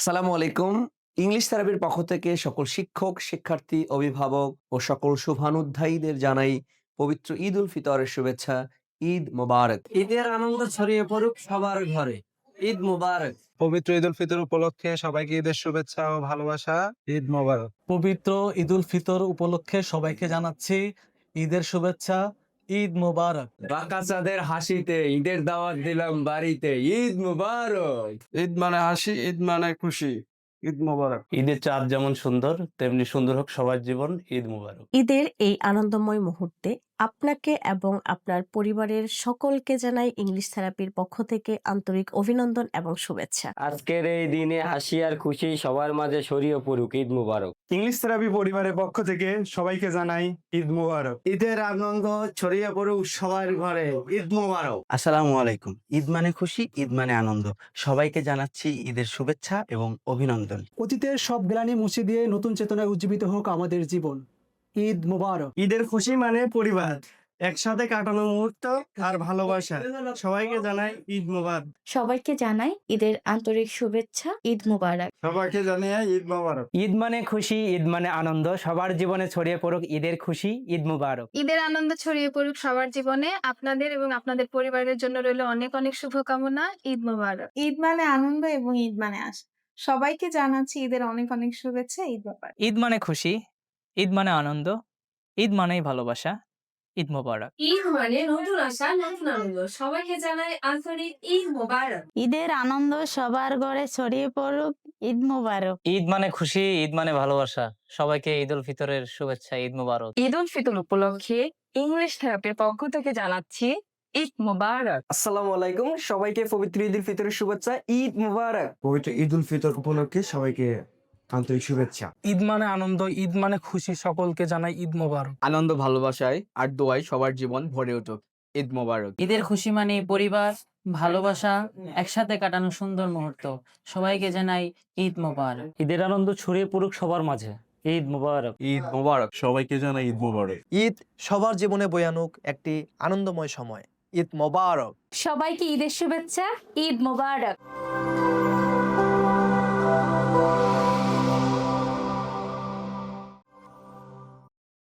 আসসালামু আলাইকুম। ইংলিশ থেরাপির পক্ষ থেকে সকল শিক্ষক, শিক্ষার্থী, অভিভাবক ও সকল শুভানুধ্যায়ীদের জানাই পবিত্র ঈদ উল ফিতরের শুভেচ্ছা। ঈদ মোবারক। ঈদের আনন্দ ছড়িয়ে পড়ুক সবার ঘরে। ঈদ মুবারক। পবিত্র ঈদ উল ফিতর উপলক্ষে সবাইকে ঈদের শুভেচ্ছা ও ভালোবাসা। ঈদ মোবারক। পবিত্র ঈদুল ফিতর উপলক্ষে সবাইকে জানাচ্ছি ঈদের শুভেচ্ছা। ঈদ মোবারক। বাচ্চাদের হাসিতে ঈদের দাওয়াত দিলাম বাড়িতে। ঈদ মুবারক। ঈদ মানে হাসি, ঈদ মানে খুশি। ঈদ মোবারক। ঈদের চাঁদ যেমন সুন্দর তেমনি সুন্দর হোক সবার জীবন। ঈদ মুবারক। ঈদের এই আনন্দময় মুহূর্তে আপনাকে এবং আপনার পরিবারের সকলকে জানাই ইংলিশ থেরাপির পক্ষ থেকে আন্তরিক অভিনন্দন এবং শুভেচ্ছা। আজকের এই দিনে হাসি আর খুশি সবার মাঝে ছড়িয়ে পড়ুক। ঈদ মুবারক। ইংলিশ থেরাপি পরিবারের পক্ষ থেকে সবাইকে জানাই ঈদ মোবারক। ঈদের আনন্দ ছড়িয়ে পড়ুক সবার ঘরে। ঈদ মুবারক। আসসালামু আলাইকুম। ঈদ মানে খুশি, ঈদ মানে আনন্দ। সবাইকে জানাচ্ছি ঈদের শুভেচ্ছা এবং অভিনন্দন। অতীতের সব গ্লানি মুছে দিয়ে নতুন চেতনায় উজ্জীবিত হোক আমাদের জীবন। ঈদ মোবারক। ঈদের খুশি মানে পরিবার, একসাথে কাটানো মুহূর্ত আর ভালোবাসা। সবাইকে জানাই ঈদ মোবারক। সবাইকে জানাই ঈদের আন্তরিক শুভেচ্ছা। ঈদ মুবারক। সবাইকে জানাই ঈদ মোবারক। ঈদ মানে খুশি, ঈদ মানে আনন্দ। সবার জীবনে ছড়িয়ে পড়ুক ঈদের খুশি। ঈদ মুবারক। ঈদের আনন্দ ছড়িয়ে পড়ুক সবার জীবনে। আপনাদের এবং আপনাদের পরিবারের জন্য রইল অনেক অনেক শুভকামনা। ঈদ মুবারক। ঈদ মানে আনন্দ এবং ঈদ মানে আশা। সবাইকে জানাচ্ছি ঈদের অনেক অনেক শুভেচ্ছা। ঈদ মুবারক। ঈদ মানে খুশি, ঈদ মানে আনন্দ, ঈদ মানেই ভালোবাসা। ঈদ মুবারক। ঈদ মানে নতুন আশা, নতুন আনন্দ। সবাইকে জানাই আন্তরিক ঈদ মুবারক। ঈদের আনন্দ সবার ঘরে ছড়িয়ে পড়ুক। ঈদ মুবারক। ঈদ মানে খুশি, ঈদ মানে ভালোবাসা। সবাইকে ঈদ উল ফিতরের শুভেচ্ছা। ঈদ মুবারক। ঈদ উল ফিতর উপলক্ষে ইংলিশ থেরাপির পক্ষ থেকে জানাচ্ছি ঈদ মুবারক। আসসালামু আলাইকুম। সবাইকে পবিত্র ঈদ উল ফিতরের শুভেচ্ছা। ঈদ মুবারক। পবিত্র ঈদ উল ফিতর উপলক্ষে সবাইকে আন্তরিক শুভেচ্ছা। ঈদ মানে আনন্দ, ঈদ মানে খুশি। সকলকে জানাই ঈদ মোবারক। আনন্দ, ভালোবাসায় আর দোয়ায় সবার জীবন ভরে উঠুক। ঈদ মোবারক। ঈদের খুশি মানে পরিবার, ভালোবাসা, একসাথে কাটানো সুন্দর মুহূর্ত। সবাইকে জানাই ঈদ মুবারক। ঈদের আনন্দ ছড়িয়ে পড়ুক সবার মাঝে। ঈদ মুবারক। ঈদ মোবারক। সবাইকে জানাই ঈদ মোবারক। ঈদ সবার জীবনে বয়ে আনুক একটি আনন্দময় সময়। ঈদ মোবারক। সবাইকে ঈদের শুভেচ্ছা। ঈদ মুবারক।